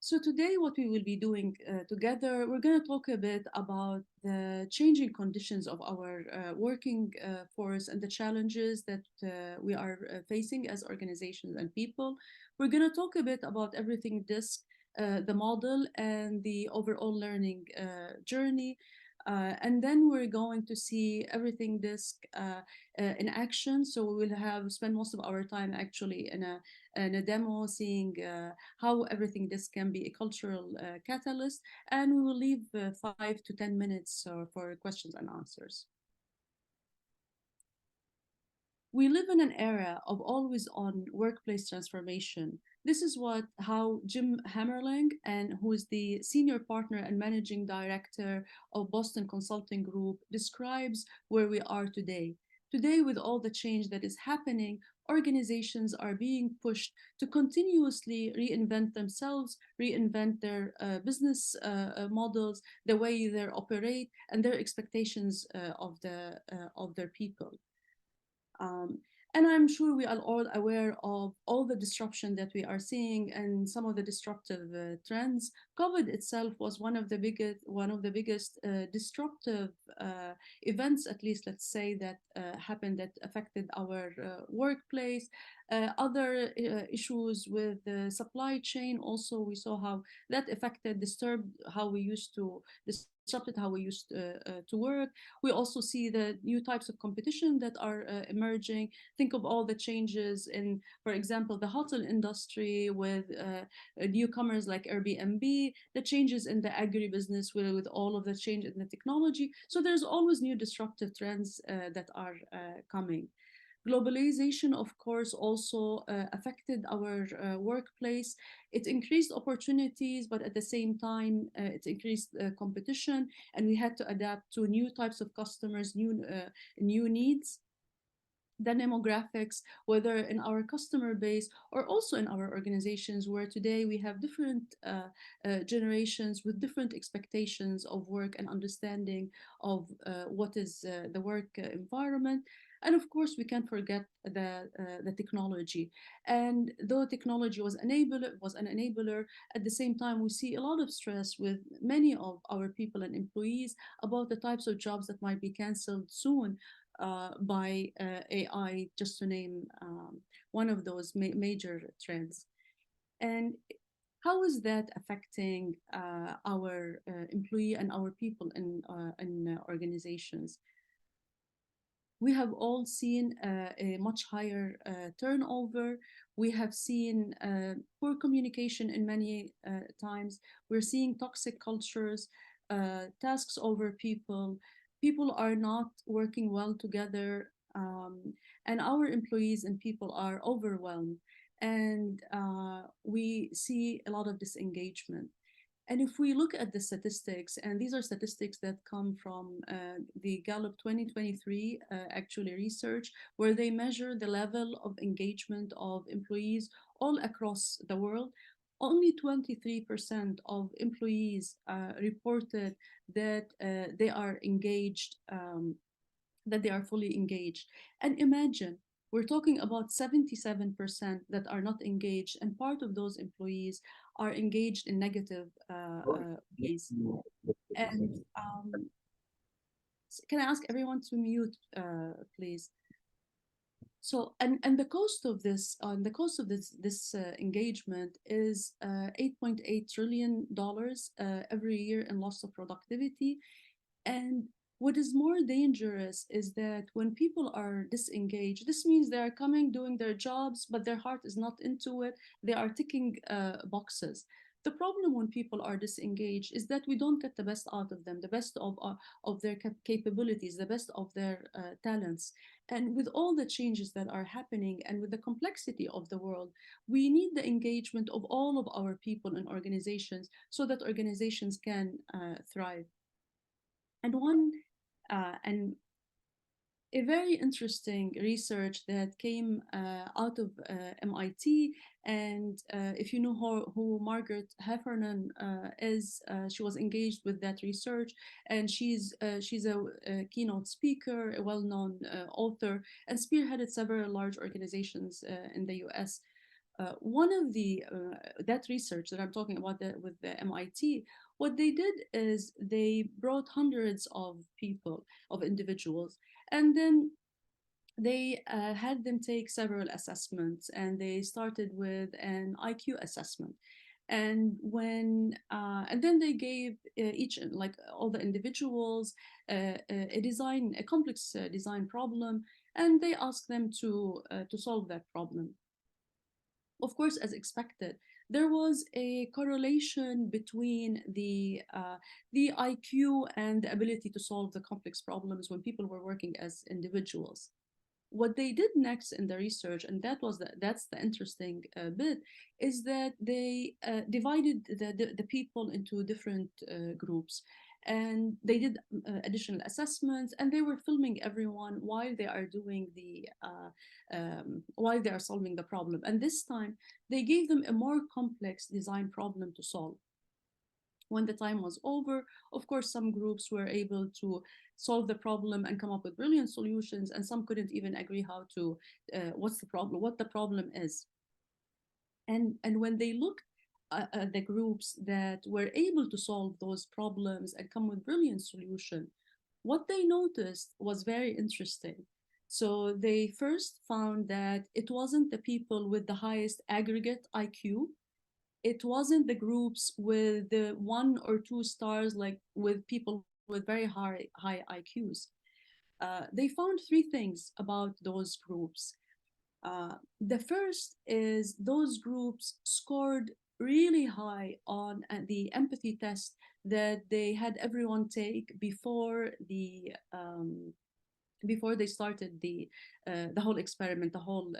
So today, what we will be doing together, we're going to talk a bit about the changing conditions of our working force and the challenges that we are facing as organizations and people. We're going to talk a bit about everything DiSC, the model, and the overall learning journey. And then we're going to see everything DiSC in action. So we will have spend most of our time actually in a demo, seeing how everything this can be a cultural catalyst, and we will leave 5 to 10 minutes for questions and answers. We live in an era of always on workplace transformation. This is how Jim Hammerling, and who is the senior partner and managing director of Boston Consulting Group, describes where we are today. Today, with all the change that is happening, organizations are being pushed to continuously reinvent themselves, reinvent their business models, the way they operate, and their expectations of their people. Um, and I'm sure we are all aware of all the disruption that we are seeing and some of the disruptive trends. COVID itself was one of the biggest disruptive events, at least let's say, that happened that affected our workplace. Other issues with the supply chain also, we saw how that disturbed how we used to disrupted how we used to work. We also see the new types of competition that are emerging. Think of all the changes in, for example, the hotel industry with newcomers like Airbnb, the changes in the agribusiness with all of the change in the technology. So there's always new disruptive trends that are coming. Globalization, of course, also affected our workplace. It increased opportunities, but at the same time, it increased competition, and we had to adapt to new types of customers, new needs. The demographics, whether in our customer base or also in our organizations, where today we have different generations with different expectations of work and understanding of what is the work environment. And of course, we can't forget the technology. And though technology was an enabler, at the same time, we see a lot of stress with many of our people and employees about the types of jobs that might be canceled soon by AI, just to name one of those major trends. And how is that affecting our employee and our people in organizations? We have all seen a much higher turnover. We have seen poor communication in many times. We're seeing toxic cultures, tasks over people. People are not working well together, and our employees and people are overwhelmed. And we see a lot of disengagement. And if we look at the statistics, and these are statistics that come from the Gallup 2023 actually research, where they measure the level of engagement of employees all across the world, only 23% of employees reported that they are engaged, that they are fully engaged. And imagine, we're talking about 77% that are not engaged, and part of those employees are engaged in negative ways. And can I ask everyone to mute, please? So, and the cost of this engagement is $8.8 trillion every year in loss of productivity. And what is more dangerous is that when people are disengaged, this means they are coming, doing their jobs, but their heart is not into it. They are ticking boxes. The problem when people are disengaged is that we don't get the best out of them, the best of their capabilities, the best of their talents. And with all the changes that are happening and with the complexity of the world, we need the engagement of all of our people and organizations so that organizations can thrive. And and a very interesting research that came out of MIT. And if you know who Margaret Heffernan is, she was engaged with that research, and she's a keynote speaker, a well-known author, and spearheaded several large organizations in the U.S. one of the that research that I'm talking about with the MIT, what they did is they brought hundreds of people, of individuals, and then they had them take several assessments, and they started with an IQ assessment. And then they gave each, like all the individuals, a complex design problem, and they asked them to solve that problem. Of course, as expected, there was a correlation between the IQ and the ability to solve the complex problems when people were working as individuals. What they did next in the research, and that's the interesting bit, is that they divided the people into different groups, and they did additional assessments, and they were filming everyone while they are doing while they are solving the problem. And this time they gave them a more complex design problem to solve. When the time was over, of course, some groups were able to solve the problem and come up with brilliant solutions, and some couldn't even agree how to what the problem is. And when they looked at the groups that were able to solve those problems and come with brilliant solution, what they noticed was very interesting. So they first found that it wasn't the people with the highest aggregate IQ, it wasn't the groups with the 1 or 2 stars, like with people with very high IQs. They found three things about those groups. The first is those groups scored really high on the empathy test that they had everyone take before they started the whole experiment, the whole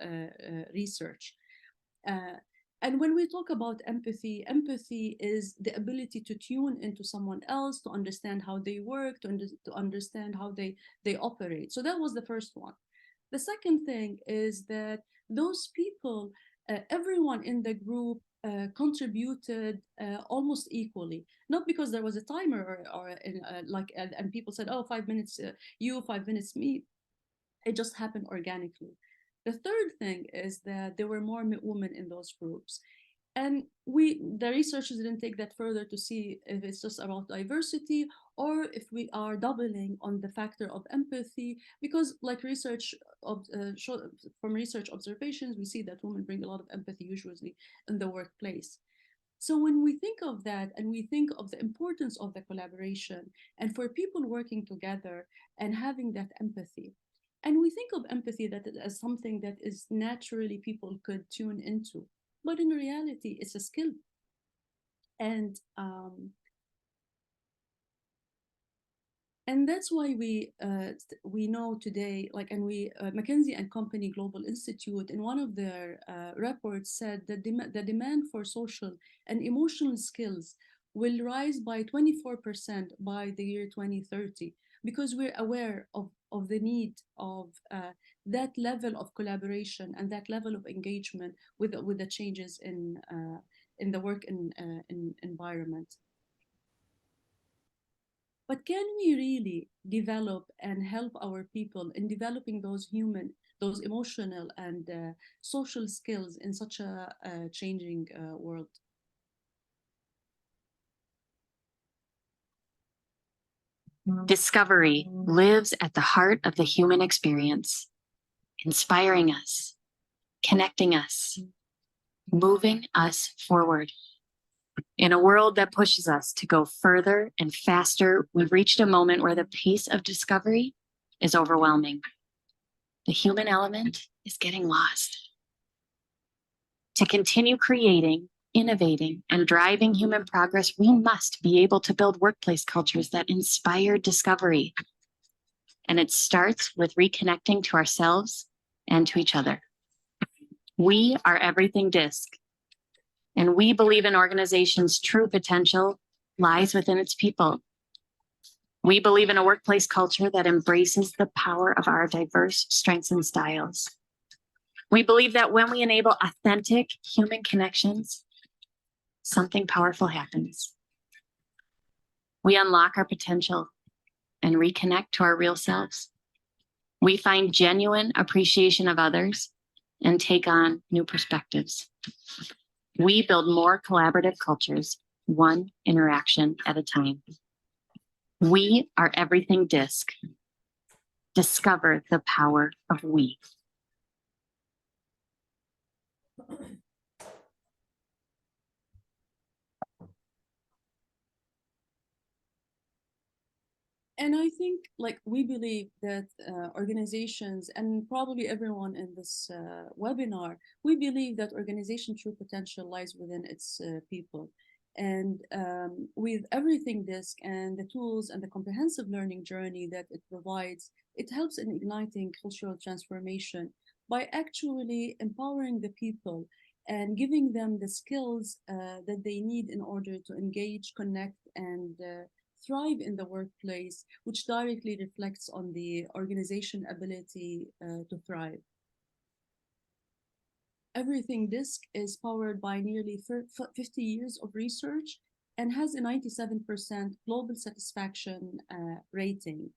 research. Uh, and when we talk about empathy, empathy is the ability to tune into someone else, to understand how they work, to understand how they operate. So that was the first one. The second thing is that those people, everyone in the group contributed almost equally, not because there was a timer and people said, oh, 5 minutes you, 5 minutes me. It just happened organically. The third thing is that there were more women in those groups. And the researchers didn't take that further to see if it's just about diversity or if we are doubling on the factor of empathy, because like from research observations, we see that women bring a lot of empathy usually in the workplace. So when we think of that and we think of the importance of the collaboration and for people working together and having that empathy, and we think of empathy as something that is naturally people could tune into, but in reality, it's a skill. And that's why we know today, like, and McKinsey and Company Global Institute in one of their reports said that the demand for social and emotional skills will rise by 24% by the year 2030, because we're aware of the need of that level of collaboration and that level of engagement with the changes in the work environment. But can we really develop and help our people in developing those emotional and social skills in such a changing world? Discovery lives at the heart of the human experience, inspiring us, connecting us, moving us forward. In a world that pushes us to go further and faster, we've reached a moment where the pace of discovery is overwhelming. The human element is getting lost. To continue creating, innovating, and driving human progress, we must be able to build workplace cultures that inspire discovery. And it starts with reconnecting to ourselves and to each other. We are everything DiSC, and we believe an organization's true potential lies within its people. We believe in a workplace culture that embraces the power of our diverse strengths and styles. We believe that when we enable authentic human connections, something powerful happens. We unlock our potential and reconnect to our real selves. We find genuine appreciation of others and take on new perspectives. We build more collaborative cultures, one interaction at a time. We are everything DiSC. Discover the power of we. And I think, like, we believe that organizations, and probably everyone in this webinar, we believe that organization true potential lies within its people. And with everything DiSC and the tools and the comprehensive learning journey that it provides, it helps in igniting cultural transformation by actually empowering the people and giving them the skills that they need in order to engage, connect, and thrive in the workplace, which directly reflects on the organization ability to thrive. Everything DiSC is powered by nearly 50 years of research and has a 97% global satisfaction rating.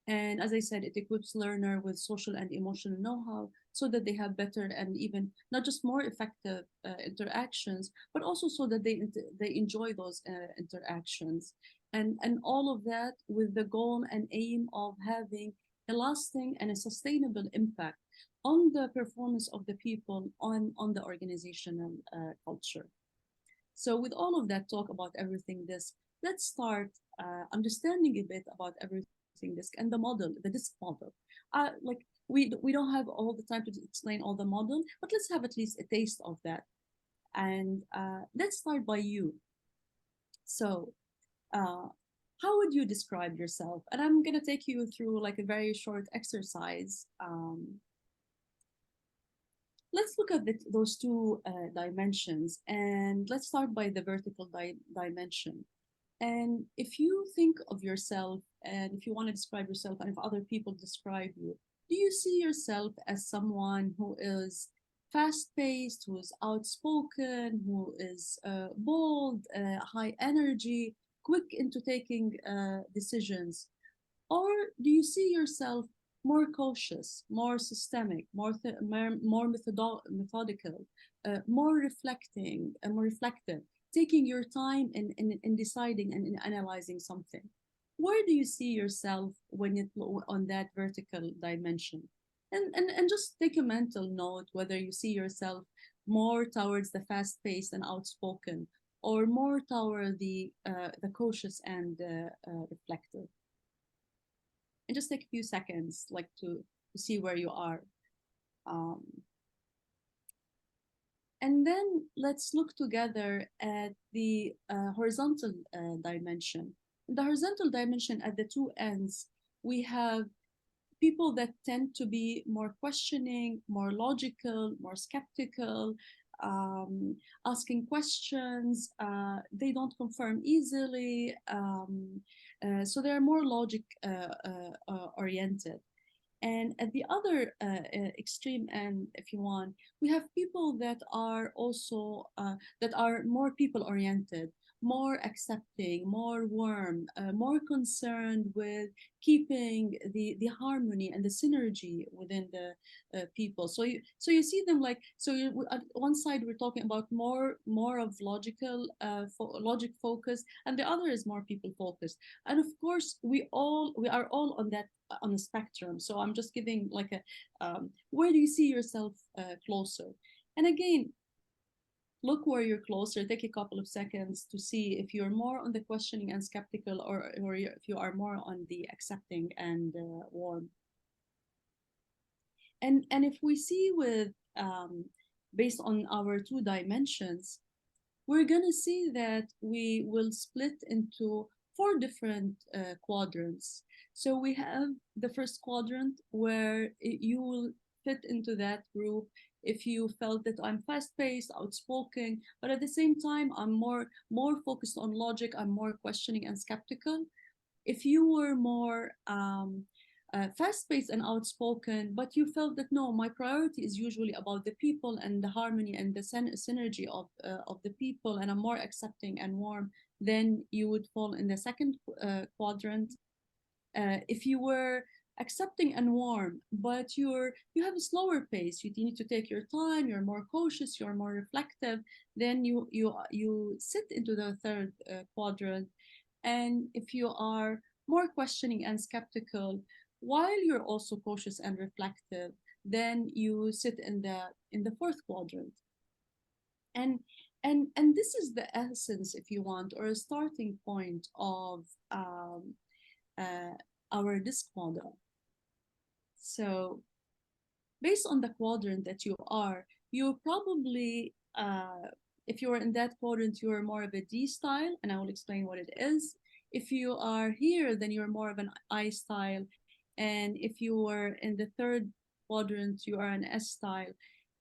And as I said, it equips learner with social and emotional know-how so that they have better and even not just more effective interactions, but also so that they enjoy those interactions. And all of that with the goal and aim of having a lasting and a sustainable impact on the performance of the people on the organizational culture. So with all of that talk about everything DiSC, let's start understanding a bit about everything DiSC and the model, the DiSC model. Like we don't have all the time to explain all the model, but let's have at least a taste of that. And let's start by you. So how would you describe yourself? And I'm gonna take you through like a very short exercise. Let's look at those two dimensions, and let's start by the vertical dimension. And if you think of yourself, and if you want to describe yourself, and if other people describe you, do you see yourself as someone who is fast-paced, who is outspoken, who is bold, high energy, quick into taking decisions? Or do you see yourself more cautious, more systemic, more methodical, more reflecting, more reflective, taking your time in deciding and in analyzing something? Where do you see yourself when it on that vertical dimension? And just take a mental note whether you see yourself more towards the fast-paced and outspoken, or more toward the cautious and reflective. And just take a few seconds like to see where you are. And then let's look together at the horizontal dimension. In the horizontal dimension, at the two ends, we have people that tend to be more questioning, more logical, more skeptical, asking questions. They don't confirm easily. So they're more logic oriented. And at the other extreme end, if you want, we have people that are also that are more people oriented, more accepting, more warm, more concerned with keeping the harmony and the synergy within the people. So you see them like, so you, at one side we're talking about more of logical logic focus, and the other is more people focused. And of course we are all on that on the spectrum. So I'm just giving like a where do you see yourself closer? And again, look where you're closer. Take a couple of seconds to see if you're more on the questioning and skeptical, or if you are more on the accepting and warm. And if we see with based on our two dimensions, we're gonna see that we will split into four different quadrants. So we have the first quadrant where you will fit into that group if you felt that I'm fast-paced, outspoken, but at the same time I'm more focused on logic, I'm more questioning and skeptical. If you were more fast-paced and outspoken, but you felt that no, my priority is usually about the people and the harmony and the synergy of the people, and I'm more accepting and warm, then you would fall in the second quadrant. If you were accepting and warm, but you have a slower pace. You need to take your time. You're more cautious. You're more reflective. Then you sit into the third quadrant, and if you are more questioning and skeptical, while you're also cautious and reflective, then you sit in the fourth quadrant. And and this is the essence, if you want, or a starting point of uh, our DiSC model. So based on the quadrant that you are, you probably, if you're in that quadrant, you're more of a D style, and I will explain what it is. If you are here, then you're more of an I style. And if you are in the third quadrant, you are an S style.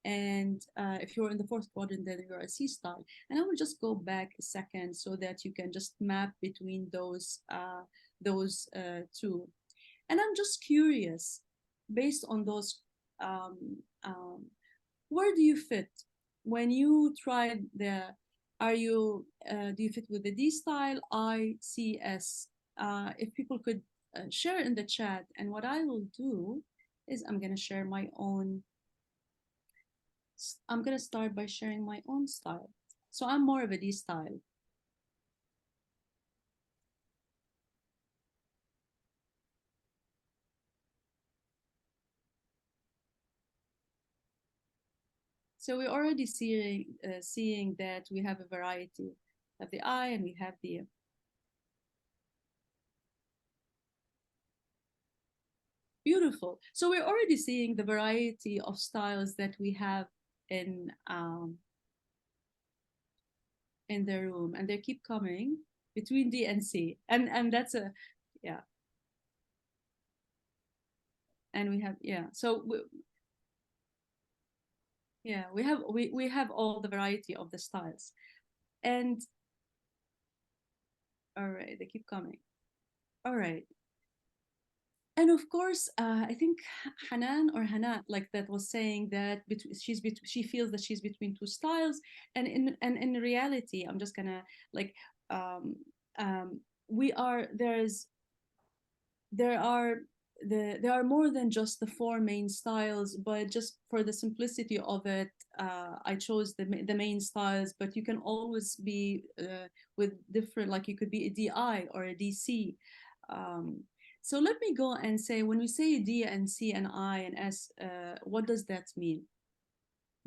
And if you're in the fourth quadrant, then you're a C style. And I will just go back a second so that you can just map between those two. And I'm just curious, based on those, um, um, where do you fit when you tried the? Are you do you fit with the D style, I, C, S? If people could share in the chat, and what I will do is I'm gonna share my own. I'm gonna start by sharing my own style. So I'm more of a D style. So we're already seeing that we have a variety of the I, and we have the beautiful. So we're already seeing the variety of styles that we have in in the room, and they keep coming between D and C, and that's a yeah. And we have yeah. So yeah, we have all the variety of the styles, and all right, they keep coming. All right. And of course, I think Hanan or Hana, like that, was saying that she feels that she's between two styles, and in reality, I'm just gonna like um, we are there are there are more than just the four main styles, but just for the simplicity of it, I chose the main styles. But you can always be with different, like you could be a DI or a DC. Um, so let me go and say, when we say D and C and I and S, what does that mean?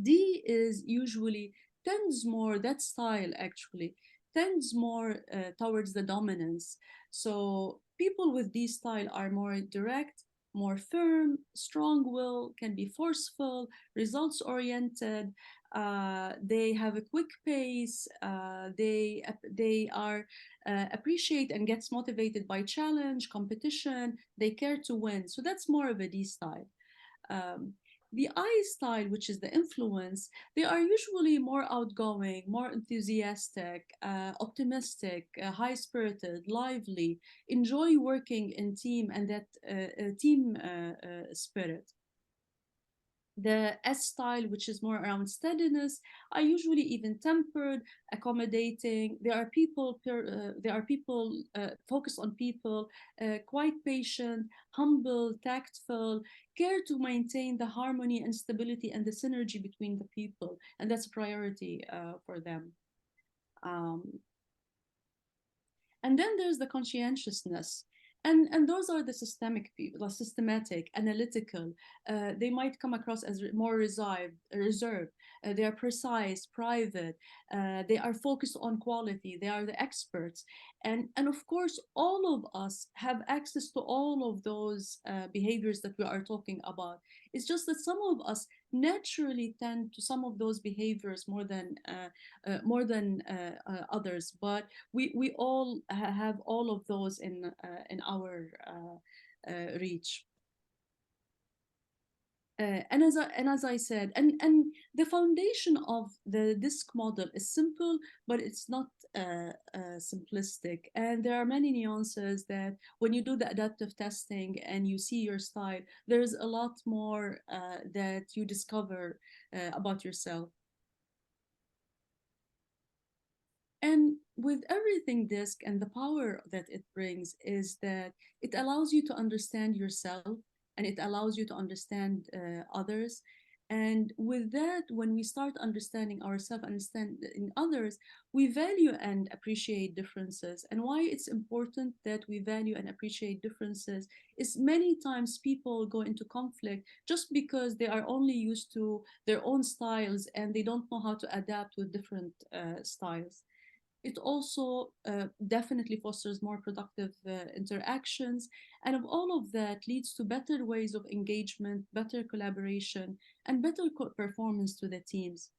D is usually tends more, that style actually tends more towards the dominance. So people with D style are more direct, more firm, strong will, can be forceful, results oriented. They have a quick pace. They are appreciate and gets motivated by challenge, competition. They care to win. So that's more of a D style. Um, the I style, which is the influence, they are usually more outgoing, more enthusiastic, optimistic, high spirited, lively, enjoy working in team, and that team spirit. The S style, which is more around steadiness, are usually even tempered, accommodating. There are people focused on people, quite patient, humble, tactful, care to maintain the harmony and stability and the synergy between the people, and that's a priority for them. Um, and then there's the conscientiousness. And those are the systemic people, the systematic, analytical. They might come across as more reserved. They are precise, private. They are focused on quality. They are the experts. And of course, all of us have access to all of those behaviors that we are talking about. It's just that some of us naturally tend to some of those behaviors more than others. But we all have all of those in our reach. And as I said, and the foundation of the DiSC model is simple, but it's not simplistic. And there are many nuances that when you do the adaptive testing and you see your style, there's a lot more that you discover about yourself. And with everything DiSC and the power that it brings is that it allows you to understand yourself and it allows you to understand others. And with that, when we start understanding ourselves, understanding others, we value and appreciate differences. And why it's important that we value and appreciate differences is many times people go into conflict just because they are only used to their own styles and they don't know how to adapt with different styles. It also definitely fosters more productive interactions. And of all of that leads to better ways of engagement, better collaboration, and better performance to the teams.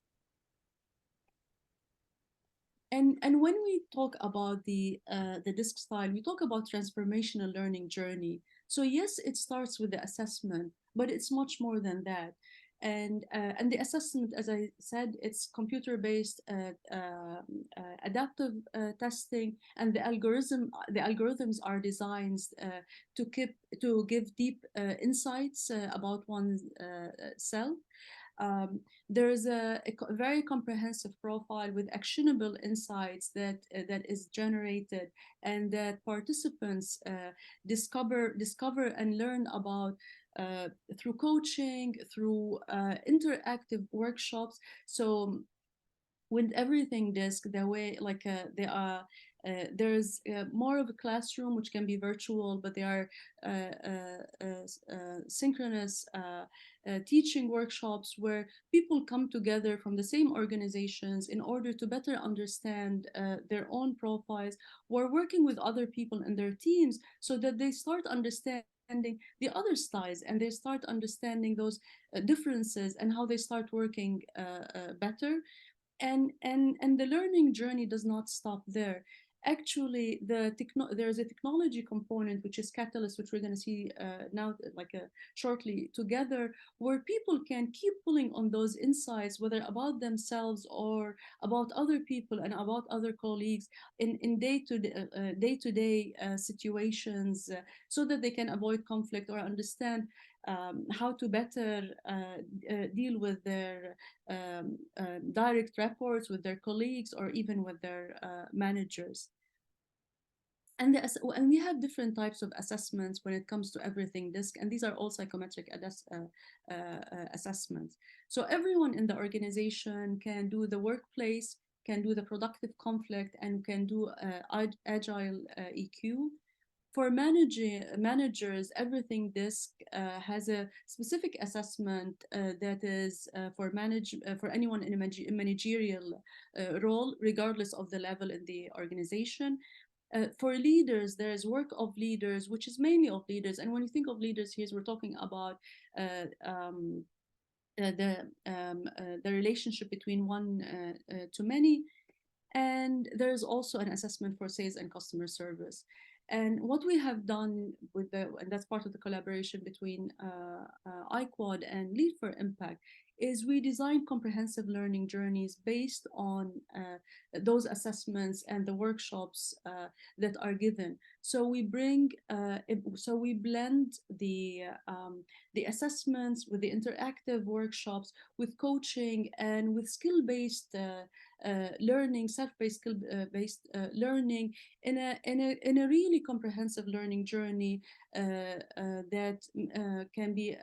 And when we talk about the DiSC style, we talk about transformational learning journey. So yes, it starts with the assessment, but it's much more than that. And the assessment, as I said, it's computer-based adaptive testing, and the algorithms are designed to keep to give deep insights about one's self. There is a very comprehensive profile with actionable insights that is generated, and that participants discover and learn about through coaching, through interactive workshops. So with everything DiSC, the way like they are there's more of a classroom which can be virtual, but they are synchronous teaching workshops where people come together from the same organizations in order to better understand their own profiles. We're working with other people in their teams so that they start understanding the other styles and they start understanding those differences and how they start working better. And the learning journey does not stop there. Actually, there's a technology component which is Catalyst, which we're going to see now shortly together, where people can keep pulling on those insights, whether about themselves or about other people and about other colleagues in day-to-day situations, so that they can avoid conflict or understand how to better deal with their direct reports, with their colleagues, or even with their managers. And we have different types of assessments when it comes to everything DiSC, and these are all psychometric assessments. So everyone in the organization can do the workplace, can do the productive conflict, and can do agile EQ. For managers, everything DiSC has a specific assessment that is for anyone in a managerial role, regardless of the level in the organization. For leaders, there is work of leaders, which is mainly of leaders. And when you think of leaders here, we're talking about uh, um, the relationship between one to many. And there's also an assessment for sales and customer service. And what we have done and that's part of the collaboration between iQuad and Lead for Impact, is we design comprehensive learning journeys based on those assessments and the workshops that are given. So we blend the assessments with the interactive workshops, with coaching, and with skill-based learning, self-based skill-based learning in a really comprehensive learning journey that can be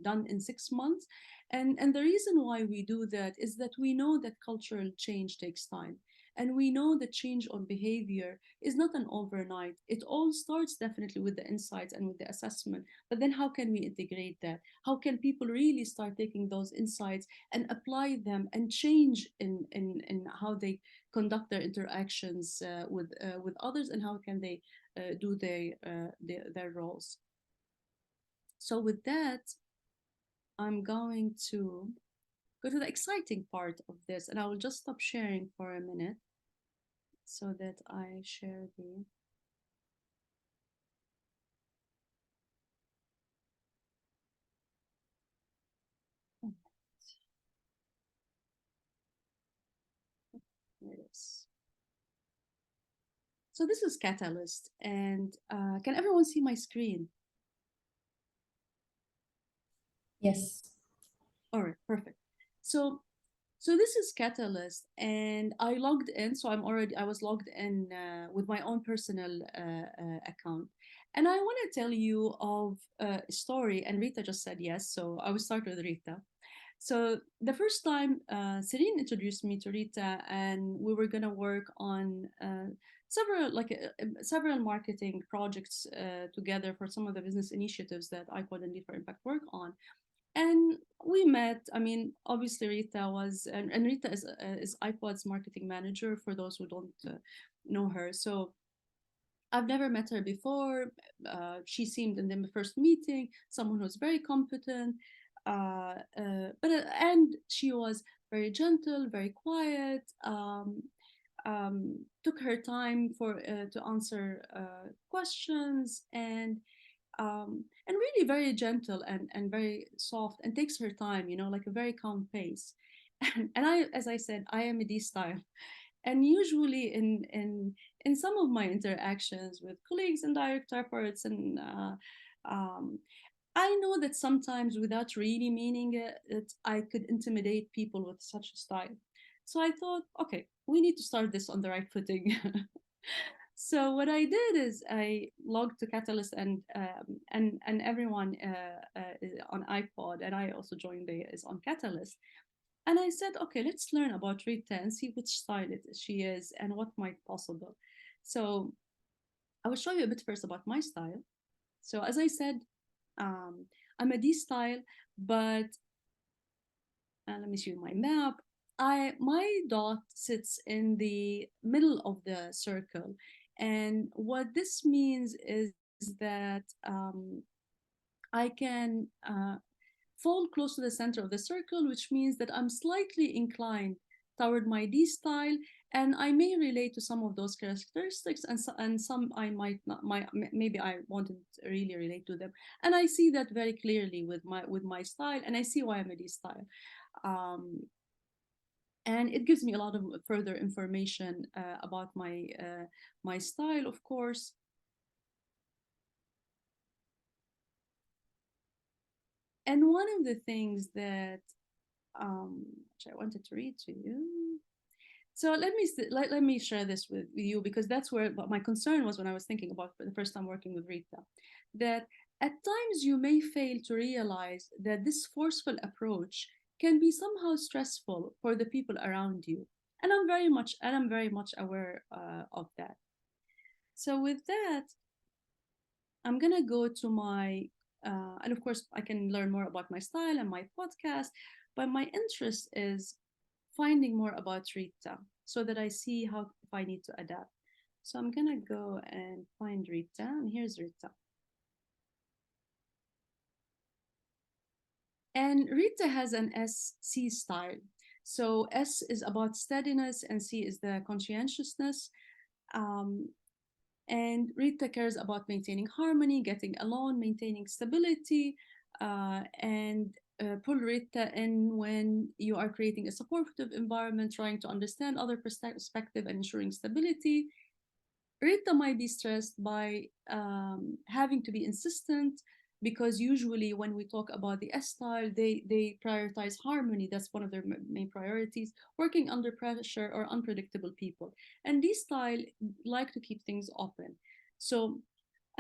done in 6 months. And the reason why we do that is that we know that cultural change takes time. And we know that change on behavior is not an overnight. It all starts definitely with the insights and with the assessment. But then how can we integrate that? How can people really start taking those insights and apply them and change in how they conduct their interactions with others, and how can they do their roles? So with that, I'm going to go to the exciting part of this, and I will just stop sharing for a minute so that I share the. There it is. So this is Catalyst, and can everyone see my screen? Yes. All right, perfect. So So this is Catalyst, and I logged in. So I was logged in with my own personal account. And I want to tell you of a story, and Rita just said yes. So I will start with Rita. So the first time Celine introduced me to Rita, and we were gonna work on several marketing projects together for some of the business initiatives that iPod and Lead for Impact work on. And we met. I mean, obviously Rita was, and Rita is iPod's marketing manager for those who don't know her. So I've never met her before. She seemed in the first meeting someone who's very competent, and she was very gentle, very quiet. Took her time for to answer questions, and really very gentle and very soft, and takes her time, like a very calm pace. And I, as I said, I am a D style, and usually in some of my interactions with colleagues and direct reports, and um, I know that sometimes without really meaning it, I could intimidate people with such a style. So I thought, okay, we need to start this on the right footing. So what I did is I logged to Catalyst, and everyone is on iPod, and I also joined the is on Catalyst. And I said, okay, let's learn about Rita and see which style she is and what might possible. So I will show you a bit first about my style. So as I said, um, I'm a D style, but let me show you my map. My dot sits in the middle of the circle, and what this means is that I can fall close to the center of the circle, which means that I'm slightly inclined toward my D style, and I may relate to some of those characteristics, and some I might not. Maybe I won't really relate to them, and I see that very clearly with my style, and I see why I'm a D style. Um, and it gives me a lot of further information about my style, of course. And one of the things that which I wanted to read to you. So let me share this with you, because that's where my concern was when I was thinking about for the first time working with Rita, that at times you may fail to realize that this forceful approach can be somehow stressful for the people around you, and I'm very much aware of that. So with that, I'm gonna go to my and of course I can learn more about my style and my podcast, but my interest is finding more about Rita so that I see how if I need to adapt. So I'm gonna go and find Rita, and here's Rita. And Rita has an SC style. So S is about steadiness, and C is the conscientiousness. Um, and Rita cares about maintaining harmony, getting along, maintaining stability, and pull Rita in when you are creating a supportive environment, trying to understand other perspective and ensuring stability. Rita might be stressed by having to be insistent, because usually when we talk about the S style, they prioritize harmony. That's one of their main priorities. Working under pressure or unpredictable people, and D style like to keep things open. So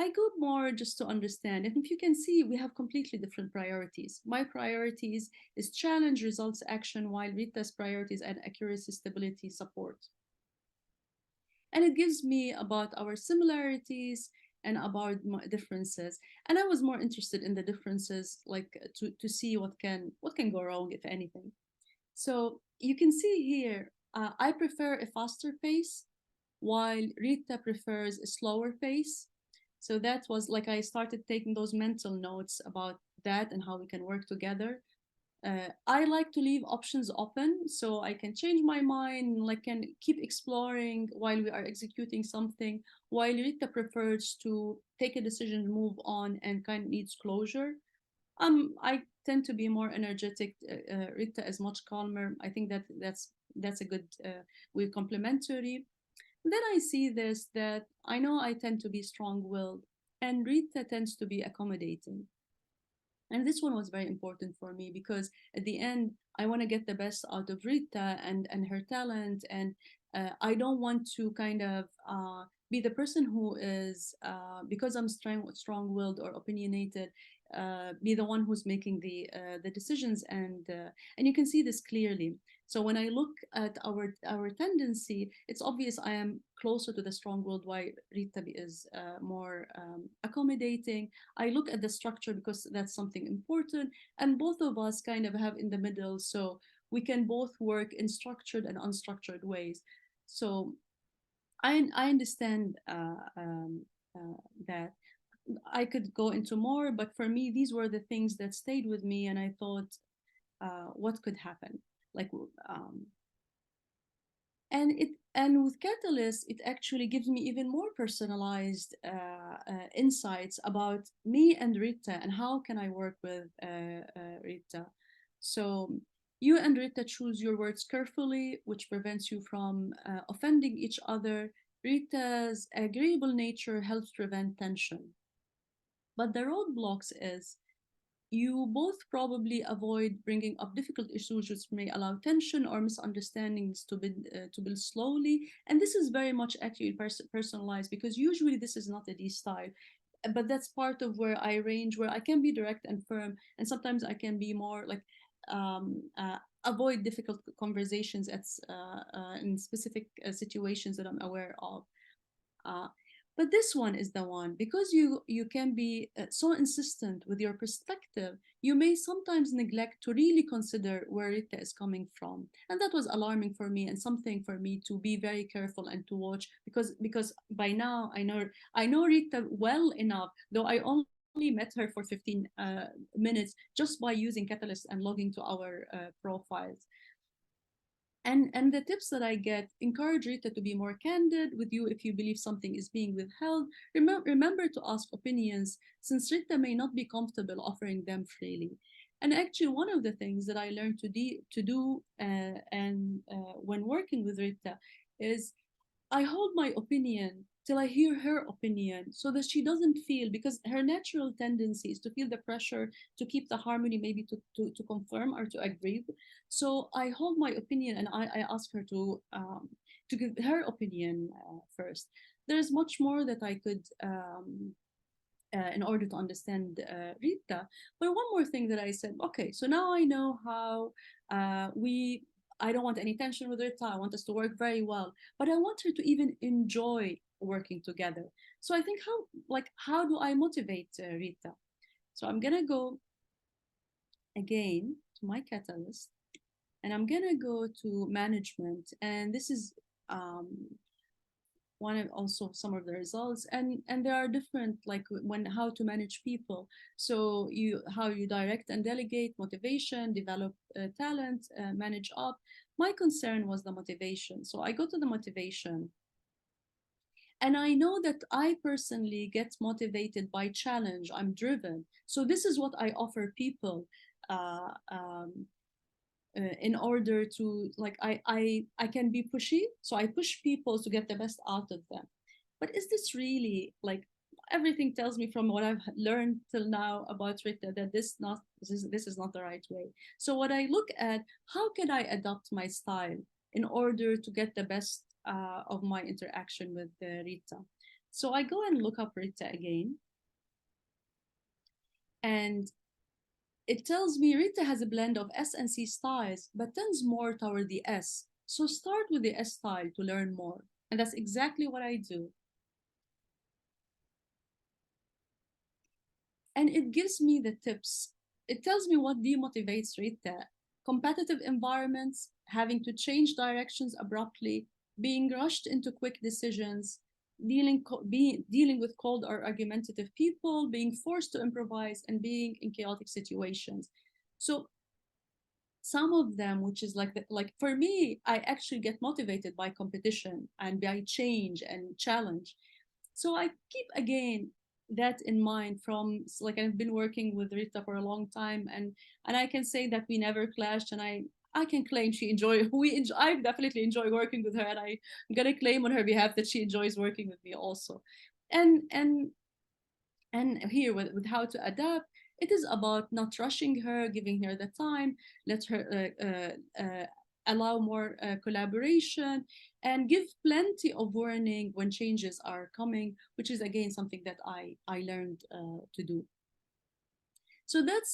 I go more just to understand. And if you can see, we have completely different priorities. My priorities is challenge, results, action, while Rita's priorities and accuracy, stability, support. And it gives me about our similarities and about differences. And I was more interested in the differences, like to see what can go wrong, if anything. So you can see here, I prefer a faster pace, while Rita prefers a slower pace. So that was like I started taking those mental notes about that and how we can work together. I like to leave options open so I can change my mind, like can keep exploring while we are executing something. While Rita prefers to take a decision, move on, and kind of needs closure. I tend to be more energetic. Rita is much calmer. I think that's a good. We're complementary. Then I see this that I know I tend to be strong-willed, and Rita tends to be accommodating. And this one was very important for me because at the end, I want to get the best out of Rita and her talent. And I don't want to kind of be the person who is, because I'm strong-willed or opinionated, be the one who's making the decisions. And you can see this clearly. So when I look at our tendency, it's obvious I am closer to the strong-willed, while Rita is more accommodating. I look at the structure because that's something important, and both of us kind of have in the middle, so we can both work in structured and unstructured ways. So I understand that. I could go into more, but for me, these were the things that stayed with me, and I thought, what could happen? Like, and with Catalyst, it actually gives me even more personalized insights about me and Rita and how can I work with Rita. So you and Rita choose your words carefully, which prevents you from offending each other. Rita's agreeable nature helps prevent tension. But the roadblocks is you both probably avoid bringing up difficult issues which may allow tension or misunderstandings to build slowly. And this is very much actually personalized, because usually this is not a D style. But that's part of where I range, where I can be direct and firm, and sometimes I can be more like avoid difficult conversations in specific situations that I'm aware of. Uh, but this one is the one, because you can be so insistent with your perspective, you may sometimes neglect to really consider where Rita is coming from, and that was alarming for me and something for me to be very careful and to watch, because by now I know Rita well enough, though I only met her for 15 minutes just by using Catalyst and logging to our profiles. And the tips that I get: encourage Rita to be more candid with you if you believe something is being withheld. Remember to ask opinions, since Rita may not be comfortable offering them freely. And actually, one of the things that I learned to do and when working with Rita is I hold my opinion till I hear her opinion, so that she doesn't feel, because her natural tendency is to feel the pressure to keep the harmony, maybe to confirm or to agree. So I hold my opinion and I ask her to give her opinion first. There's much more that I could in order to understand Rita. But one more thing that I said, okay, so now I know how I don't want any tension with Rita. I want us to work very well, but I want her to even enjoy working together. So I think how do I motivate Rita? So I'm gonna go again to my catalyst, and I'm gonna go to management, and this is um, one of also some of the results, and there are different, like when how to manage people. So how you direct and delegate, motivation, develop talent, manage up. My concern was the motivation, so I go to the motivation, and I know that I personally get motivated by challenge. I'm driven, so this is what I offer people uh, um, in order to, like, I can be pushy, so I push people to get the best out of them. But is this really, like, everything tells me from what I've learned till now about Rita that this is not the right way. So what I look at, how can I adapt my style in order to get the best of my interaction with Rita? So I go and look up Rita again, and it tells me Rita has a blend of S and C styles, but tends more toward the S. So start with the S style to learn more. And that's exactly what I do. And it gives me the tips. It tells me what demotivates Rita: competitive environments, having to change directions abruptly, being rushed into quick decisions, dealing with cold or argumentative people, being forced to improvise, and being in chaotic situations. So some of them, which is like for me, I actually get motivated by competition and by change and challenge. So I keep again that in mind. From like, I've been working with Rita for a long time, and I can say that we never clashed, and I can claim she enjoy we enjoy I definitely enjoy working with her, and I'm gonna claim on her behalf that she enjoys working with me also. And here with how to adapt, It is about not rushing her, giving her the time, let her allow more collaboration, and give plenty of warning when changes are coming, which is again something that I learned to do. So that's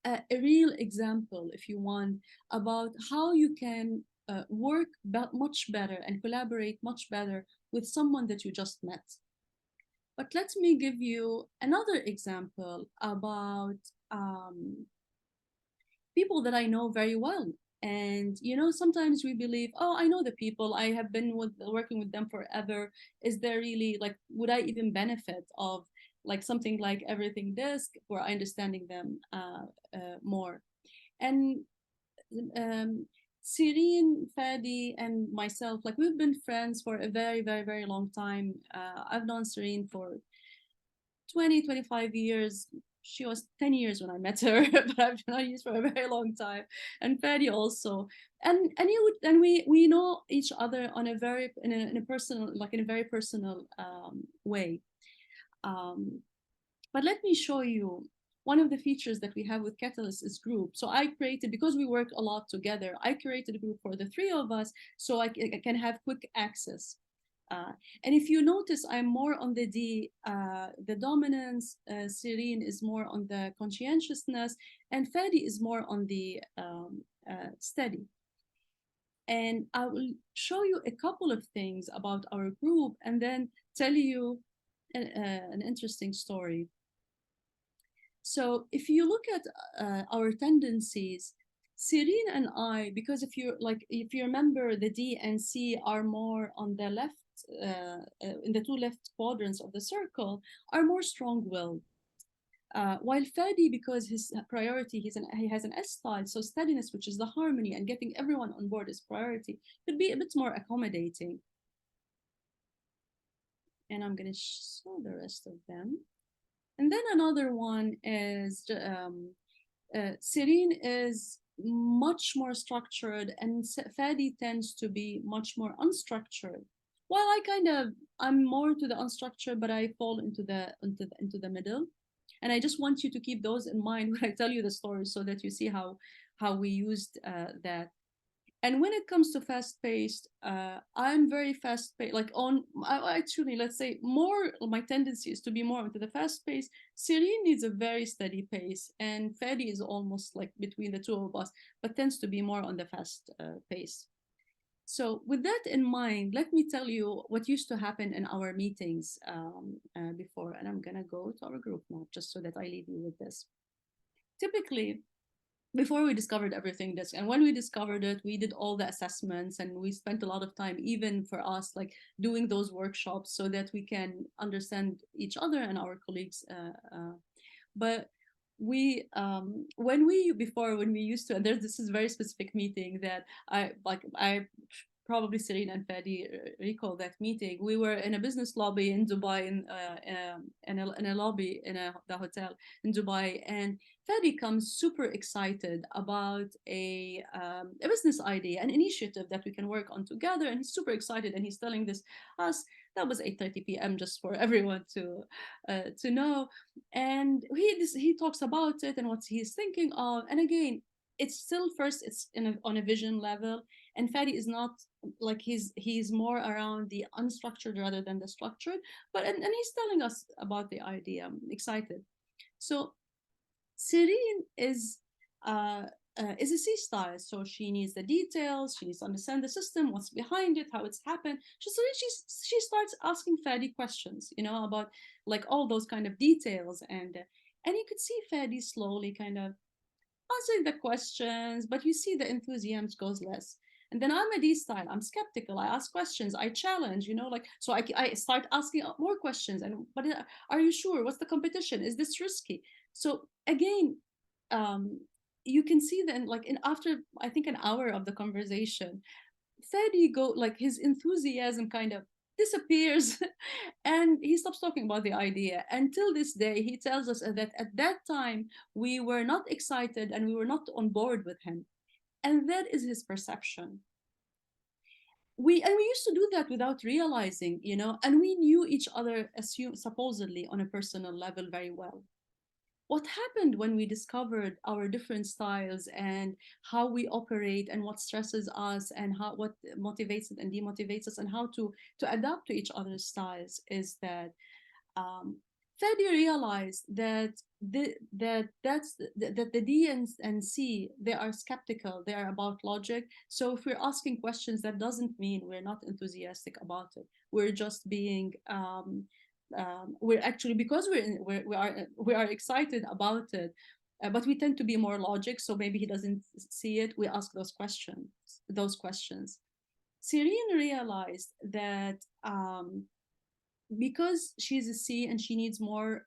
a real example, if you want, about how you can work much better and collaborate much better with someone that you just met. But let me give you another example about people that I know very well. And sometimes we believe, oh, I know the people. I have been working with them forever. Is there really, like, would I even benefit of like something like everything DiSC, where I understanding them more? And um, Sirine, Fadi, and myself, like, we've been friends for a very, very, very long time. I've known Sirine for 20, 25 years. She was 10 years when I met her, but I've known her for a very long time. And Fadi also. And we know each other on a very in a personal, like in a very personal way. Um, but let me show you one of the features that we have with Catalyst is group. So I created, because we work a lot together, I created a group for the three of us so I can have quick access. Uh, and if you notice, I'm more on the dominance. Serene is more on the conscientiousness, and Fadi is more on the steady. And I will show you a couple of things about our group, and then tell you an interesting story. So if you look at our tendencies, Serene and I, because if you remember, the D and C are more on the left, in the two left quadrants of the circle, are more strong-willed. While Fadi, because his priority, he has an S style, so steadiness, which is the harmony and getting everyone on board is priority, could be a bit more accommodating. And I'm going to show the rest of them. And then another one is Serene is much more structured, and Fadi tends to be much more unstructured. While I'm more to the unstructured, but I fall into the middle. And I just want you to keep those in mind when I tell you the story, so that you see how we used that. And when it comes to fast paced, I'm very fast paced. Like actually, let's say more. My tendency is to be more into the fast pace. Serene needs a very steady pace, and Fadi is almost like between the two of us, but tends to be more on the fast pace. So, with that in mind, let me tell you what used to happen in our meetings before. And I'm gonna go to our group now, just so that I leave you with this. Typically, before we discovered everything DiSC, and when we discovered it, we did all the assessments, and we spent a lot of time, even for us, like doing those workshops so that we can understand each other and our colleagues. But we when we used to, and there's this is a very specific meeting that I probably Serena and Fadi recall that meeting. We were in a business lobby in Dubai, in a lobby in the hotel in Dubai, and Fadi comes super excited about a business idea, an initiative that we can work on together, and he's super excited, and he's telling this us. That was 8:30 p.m. just for everyone to know, and he talks about it and what he's thinking of, and again, it's still first it's on a vision level, and Fadi is not like he's more around the unstructured rather than the structured, but and he's telling us about the idea. I'm excited. So Serene is a C style, so she needs the details. She needs to understand the system, what's behind it, how it's happened. She starts asking Fadi questions, about like all those kind of details, and you could see Fadi slowly kind of answering the questions, but you see the enthusiasm goes less. And then I'm a D style. I'm skeptical. I ask questions. I challenge. Like so. I start asking more questions. And but are you sure? What's the competition? Is this risky? So again, you can see then, like after I think an hour of the conversation, Fadi go like his enthusiasm kind of disappears, and he stops talking about the idea. Until this day, he tells us that at that time we were not excited and we were not on board with him, and that is his perception. We used to do that without realizing, and we knew each other, supposedly on a personal level, very well. what happened when we discovered our different styles and how we operate and what stresses us and how what motivates and demotivates us and how to adapt to each other's styles is that um, Fadi realized that that the D and C, they are skeptical. They are about logic. So if we're asking questions, that doesn't mean we're not enthusiastic about it. We're just being we're actually, because we are excited about it, but we tend to be more logic. So maybe he doesn't see it. We ask those questions. Serene realized that because she's a C and she needs more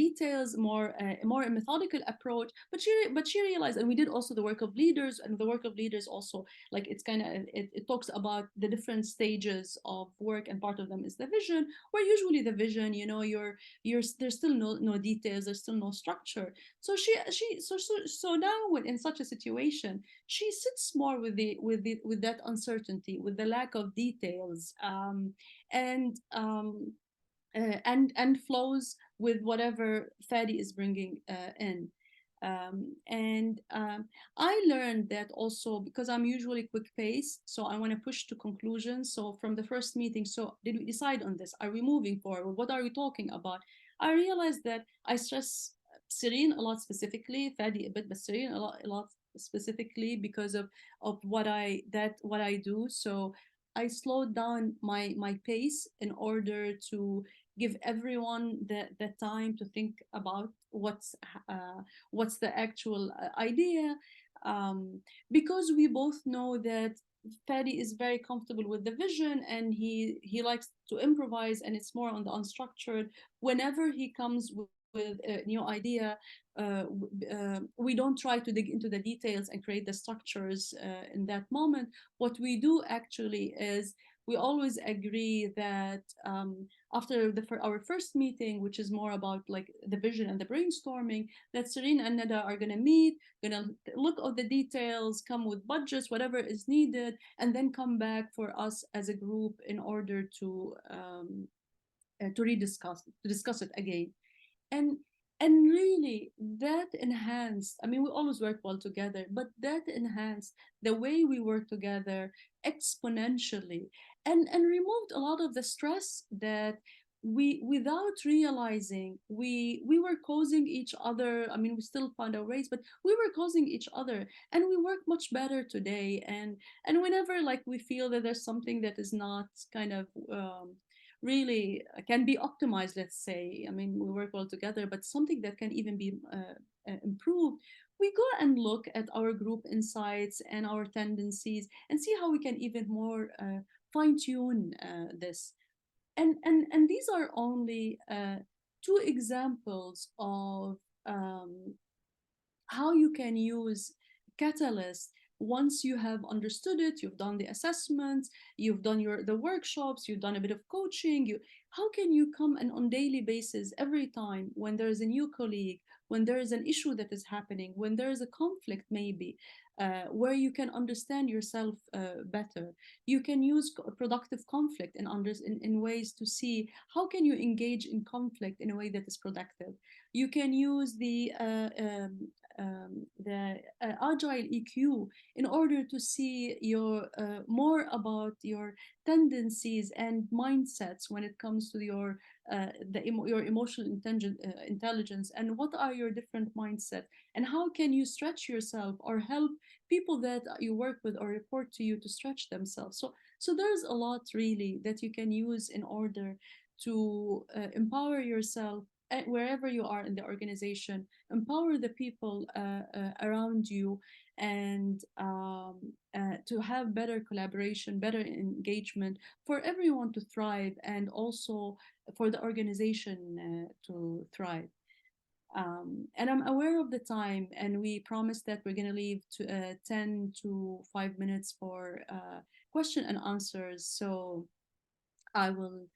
details, more methodical approach. But she realized, and we did also the work of leaders, and the work of leaders also, like, it's kind of, it talks about the different stages of work, and part of them is the vision, where usually the vision, you're there's still no details, there's still no structure. So now, when in such a situation, she sits more with that uncertainty, with the lack of details, and and flows with whatever Fadi is bringing in. And I learned that also because I'm usually quick pace, so I want to push to conclusions. So from the first meeting, so did we decide on this? Are we moving forward? What are we talking about? I realized that I stress Serene a lot specifically, Fadi a bit, but Serene a lot specifically because of what I do. So I slowed down my pace in order to give everyone the time to think about what's the actual idea, um, because we both know that Fadi is very comfortable with the vision, and he likes to improvise, and it's more on the unstructured. Whenever he comes with a new idea, we don't try to dig into the details and create the structures in that moment. What we do actually is we always agree that after our first meeting, which is more about like the vision and the brainstorming, that Serene and Neda are going to meet, going to look at the details, come with budgets, whatever is needed, and then come back for us as a group in order to discuss it again. And and really, that enhanced, I mean, we always work well together, but that enhanced the way we work together exponentially, and removed a lot of the stress that we, without realizing, we were causing each other. I mean, we still found our ways, but we were causing each other, and we work much better today. And whenever, like, we feel that there's something that is not kind of really can be optimized, let's say, I mean, we work well together, but something that can even be improved, we go and look at our group insights and our tendencies and see how we can even more fine tune this. And these are only two examples of how you can use Catalyst once you have understood it. You've done the assessments, you've done the workshops, you've done a bit of coaching. How can you come and on daily basis, every time when there is a new colleague, when there is an issue that is happening, when there is a conflict maybe, where you can understand yourself better, you can use productive conflict in ways to see how can you engage in conflict in a way that is productive. You can use the agile EQ in order to see your more about your tendencies and mindsets when it comes to your emotional intelligence, and what are your different mindset, and how can you stretch yourself or help people that you work with or report to you to stretch themselves. So there's a lot really that you can use in order to empower yourself wherever you are in the organization, empower the people around you, and to have better collaboration, better engagement, for everyone to thrive, and also for the organization to thrive. And I'm aware of the time, and we promised that we're going to leave 10 to 5 minutes for question and answers. So I will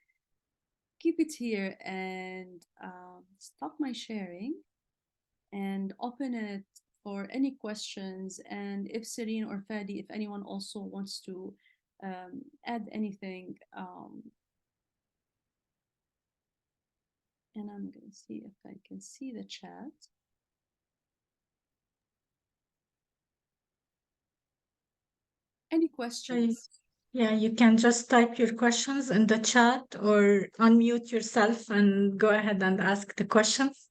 keep it here and stop my sharing and open it for any questions. And if Serene or Fadi, if anyone also wants to add anything, And I'm going to see if I can see the chat. Any questions? Yeah, you can just type your questions in the chat or unmute yourself and go ahead and ask the questions.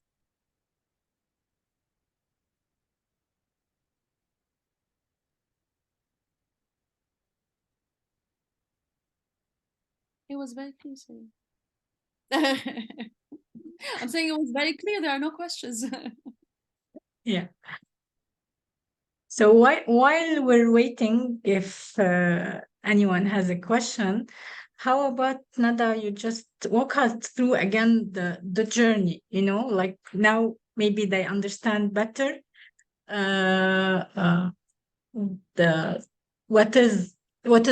It was very clear. I'm saying it was very clear. There are no questions. Yeah. So while we're waiting, if anyone has a question, how about Nada, you just walk us through again the journey, like now maybe they understand better uh, uh, the what is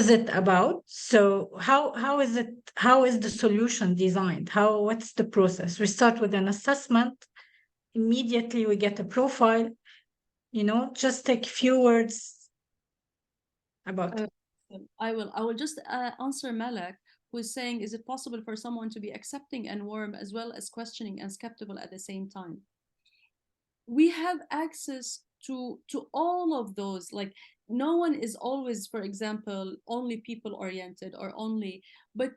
it about? So how is the solution designed? What's the process? We start with an assessment, immediately we get a profile, just take a few words about Uh, I will just answer Malak, who is saying, is it possible for someone to be accepting and warm as well as questioning and skeptical at the same time? We have access to all of those. Like, no one is always, for example, only people oriented or only, but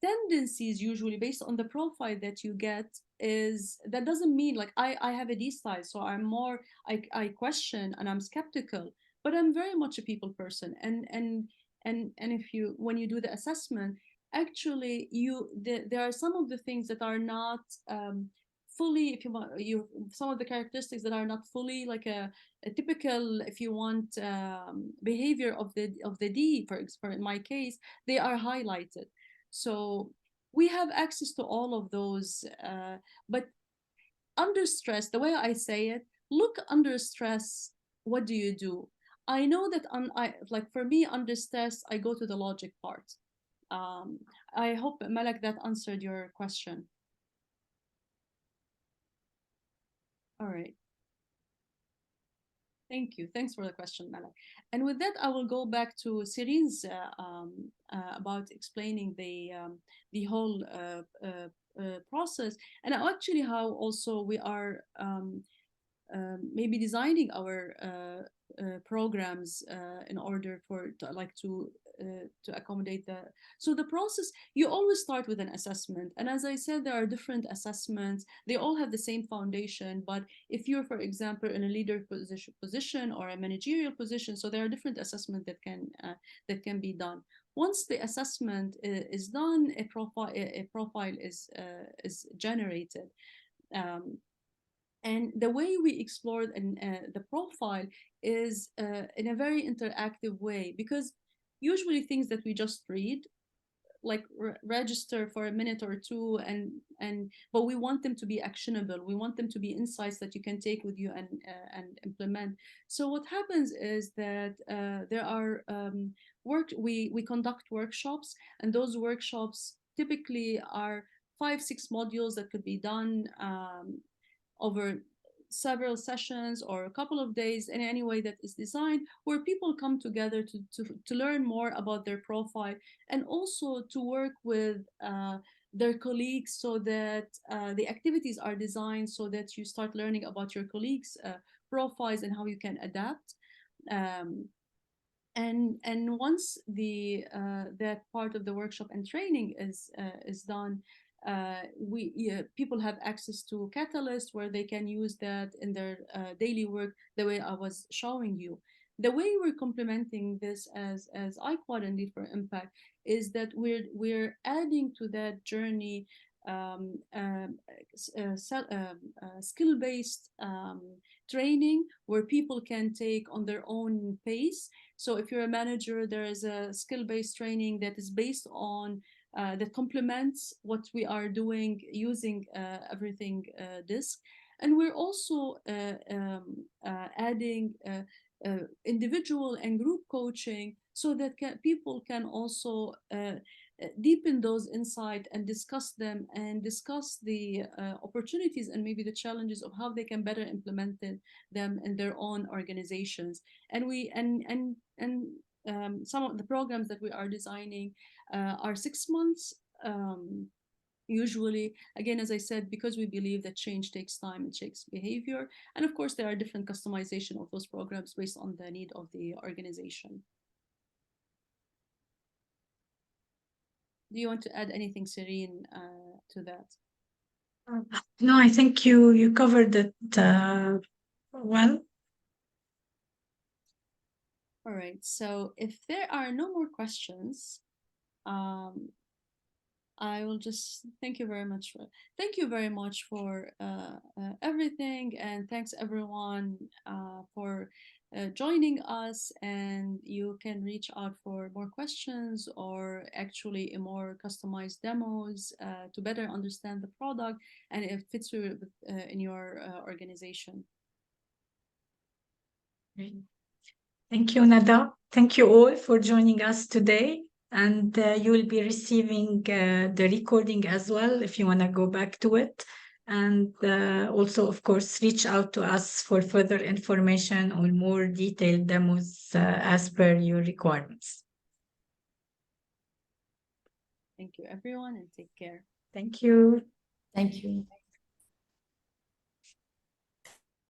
tendencies usually based on the profile that you get, is that doesn't mean like I have a D side, so I'm more, I question and I'm skeptical, but I'm very much a people person. And if you, when you do the assessment, actually there are some of the things that are not fully, if you want, you, some of the characteristics that are not fully like a typical, if you want, behavior of the D, for in my case, they are highlighted. So we have access to all of those. But under stress, the way I say it, look, under stress, what do you do? I know that like for me, under stress, I go to the logic part. Um, I hope, Malak, that answered your question. All right. Thank you. Thanks for the question, Malak. And with that, I will go back to Cerine's about explaining the whole process, and actually how also we are maybe designing our programs in order for to accommodate the. So the process, you always start with an assessment, and as I said, there are different assessments. They all have the same foundation, but if you're, for example, in a leader position or a managerial position, so there are different assessments that can be done. Once the assessment is done, a profile is generated. Um, and the way we explored the profile is in a very interactive way, because usually things that we just read, like register for a minute or two, and but we want them to be actionable. We want them to be insights that you can take with you and implement. So what happens is that there are we conduct workshops, and those workshops typically are 5-6 modules that could be done over several sessions or a couple of days, in any way that is designed, where people come together to learn more about their profile, and also to work with their colleagues, so that the activities are designed so that you start learning about your colleagues' profiles and how you can adapt. Um, and once the that part of the workshop and training is done, people have access to Catalyst, where they can use that in their daily work, the way I was showing you. The way we're complementing this as iQuad and Lead for Impact is that we're adding to that journey skill-based training, where people can take on their own pace. So if you're a manager, there is a skill-based training that is based on that complements what we are doing using everything DiSC. And we're also adding individual and group coaching, so that people can also deepen those insights and discuss them, and discuss the opportunities and maybe the challenges of how they can better implement them in their own organizations. And we and some of the programs that we are designing are 6 months. Usually, again, as I said, because we believe that change takes time, it takes behavior. And of course, there are different customization of those programs based on the need of the organization. Do you want to add anything, Serene, to that? No, I think you covered it well. All right. So if there are no more questions, I will just thank you very much for everything, and thanks everyone for joining us. And you can reach out for more questions or actually a more customized demos to better understand the product and if it fits in your organization. Thank you, Nada. Thank you all for joining us today. And you will be receiving the recording as well if you want to go back to it. And also, of course, reach out to us for further information or more detailed demos as per your requirements. Thank you, everyone, and take care. Thank you. Thank you.